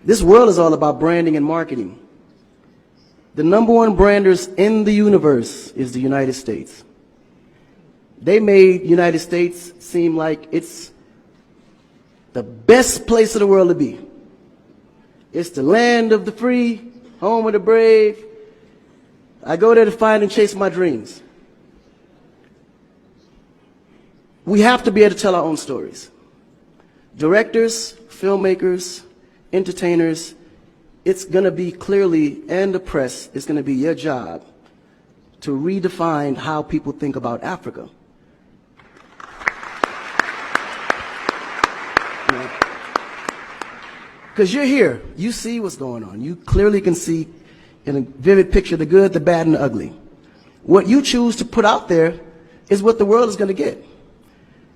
This world is all about branding and marketing. The #1 branders in the universe is the United States. They made United States seem like it's the best place in the world to be. It's the land of the free, home of the brave. I go there to find and chase my dreams. We have to be able to tell our own stories. Directors, filmmakers, entertainers, it's going to be clearly, and the press, it's going to be your job to redefine how people think about Africa. Because you're here, you see what's going on. You clearly can see in a vivid picture the good, the bad, and the ugly. What you choose to put out there is what the world is going to get.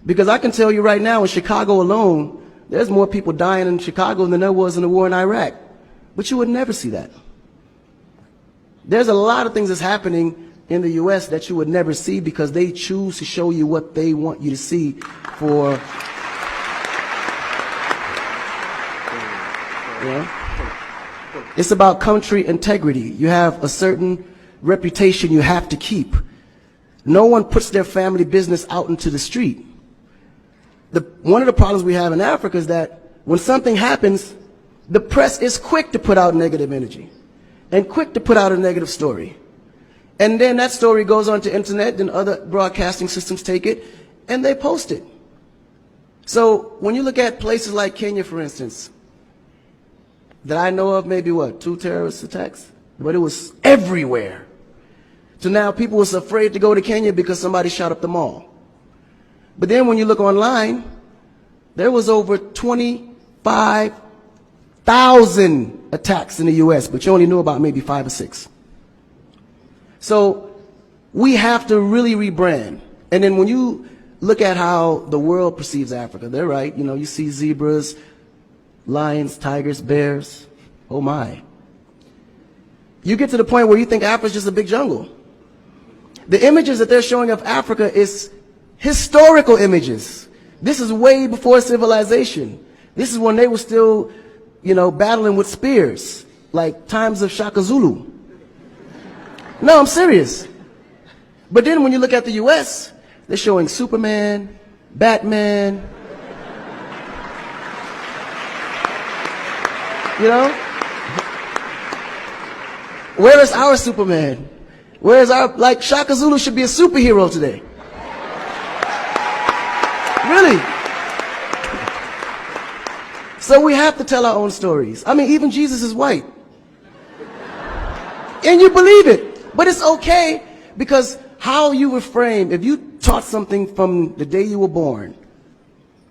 Because I can tell you right now, in Chicago alone, there's more people dying in Chicago than there was in the war in Iraq. But you would never see that. There's a lot of things that's happening in the U.S. that you would never see because they choose to show you what they want you to see for... It's about country integrity. You have a certain reputation you have to keep. No one puts their family business out into the street. One of the problems we have in Africa is that when something happens, the press is quick to put out negative energy and quick to put out a negative story. And then that story goes on to internet, and other broadcasting systems take it and they post it. So when you look at places like Kenya, for instance, that I know of, maybe 2 terrorist attacks, but it was everywhere. So now people was afraid to go to Kenya because somebody shot up the mall. But then when you look online, there was over 25,000 attacks in the U.S., but you only knew about maybe 5 or 6. So we have to really rebrand. And then when you look at how the world perceives Africa, they're right. You know, you see zebras, lions, tigers, bears. Oh my. You get to the point where you think Africa's just a big jungle. The images that they're showing of Africa is historical images. This is way before civilization. This is when they were still, battling with spears, like times of Shaka Zulu. No, I'm serious. But then when you look at the U.S., they're showing Superman, Batman, Where is our Superman? Where is our, Shaka Zulu should be a superhero today. Really. So we have to tell our own stories. I mean, even Jesus is white. And you believe it. But it's okay, because how you were framed, if you taught something from the day you were born,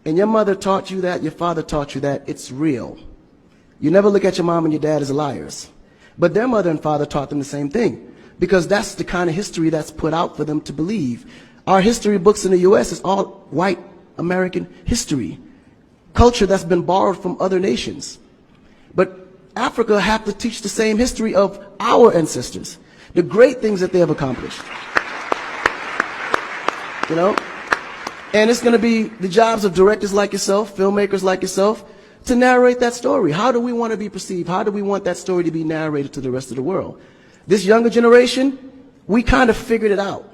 and your mother taught you that, your father taught you that, it's real. You never look at your mom and your dad as liars. But their mother and father taught them the same thing, because that's the kind of history that's put out for them to believe. Our history books in the U.S. is all white American history, culture that's been borrowed from other nations. But Africa have to teach the same history of our ancestors, the great things that they have accomplished. And it's going to be the jobs of directors like yourself, filmmakers like yourself, to narrate that story. How do we want to be perceived? How do we want that story to be narrated to the rest of the world? This younger generation, we kind of figured it out.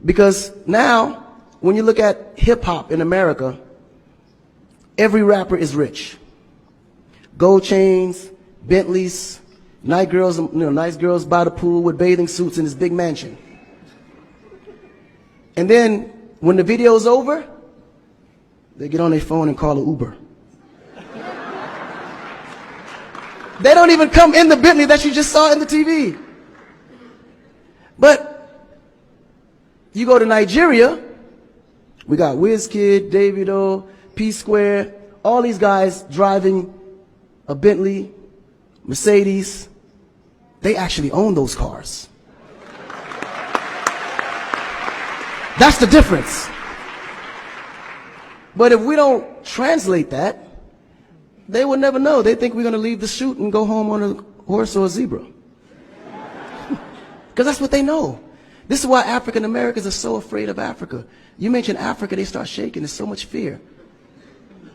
Because now, when you look at hip-hop in America, every rapper is rich. Gold chains, Bentleys, nice girls by the pool with bathing suits in this big mansion. And then, when the video's over, they get on their phone and call an Uber. They don't even come in the Bentley that you just saw in the TV. But you go to Nigeria, we got Wizkid, Davido, P-Square, all these guys driving a Bentley, Mercedes. They actually own those cars. That's the difference. But if we don't translate that, they will never know. They think we're going to leave the shoot and go home on a horse or a zebra. Because that's what they know. This is why African Americans are so afraid of Africa. You mention Africa, they start shaking. There's so much fear.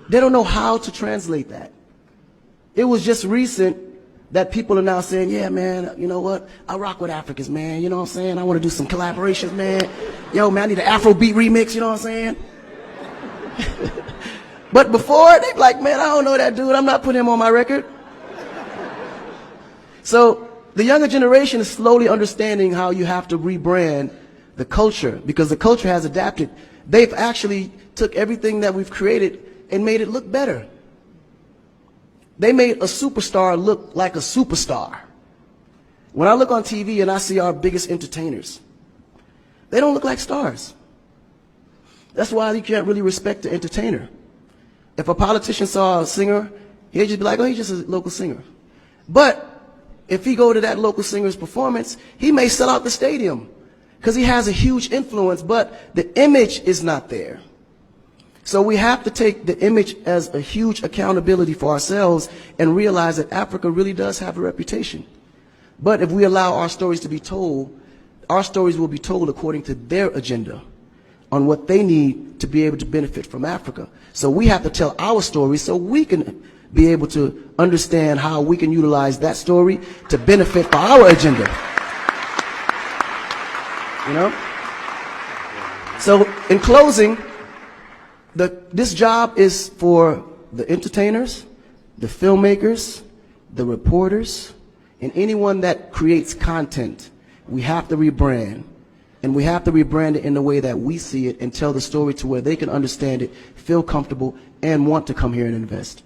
They don't know how to translate that. It was just recent that people are now saying, yeah, man, you know what? I rock with Africans, man. You know what I'm saying? I want to do some collaborations, man. Yo, man, I need an Afrobeat remix, you know what I'm saying? But before, they be like, man, I don't know that dude. I'm not putting him on my record. So the younger generation is slowly understanding how you have to rebrand the culture, because the culture has adapted. They've actually took everything that we've created and made it look better. They made a superstar look like a superstar. When I look on TV and I see our biggest entertainers, they don't look like stars. That's why you can't really respect the entertainer. If a politician saw a singer, he'd just be like, oh, he's just a local singer. But if he go to that local singer's performance, he may sell out the stadium because he has a huge influence, but the image is not there. So we have to take the image as a huge accountability for ourselves and realize that Africa really does have a reputation. But if we allow our stories to be told, our stories will be told according to their agenda on what they need to be able to benefit from Africa. So we have to tell our story so we can be able to understand how we can utilize that story to benefit for our agenda. You know? So in closing, this job is for the entertainers, the filmmakers, the reporters, and anyone that creates content. We have to rebrand. And we have to rebrand it in the way that we see it and tell the story to where they can understand it, feel comfortable, and want to come here and invest.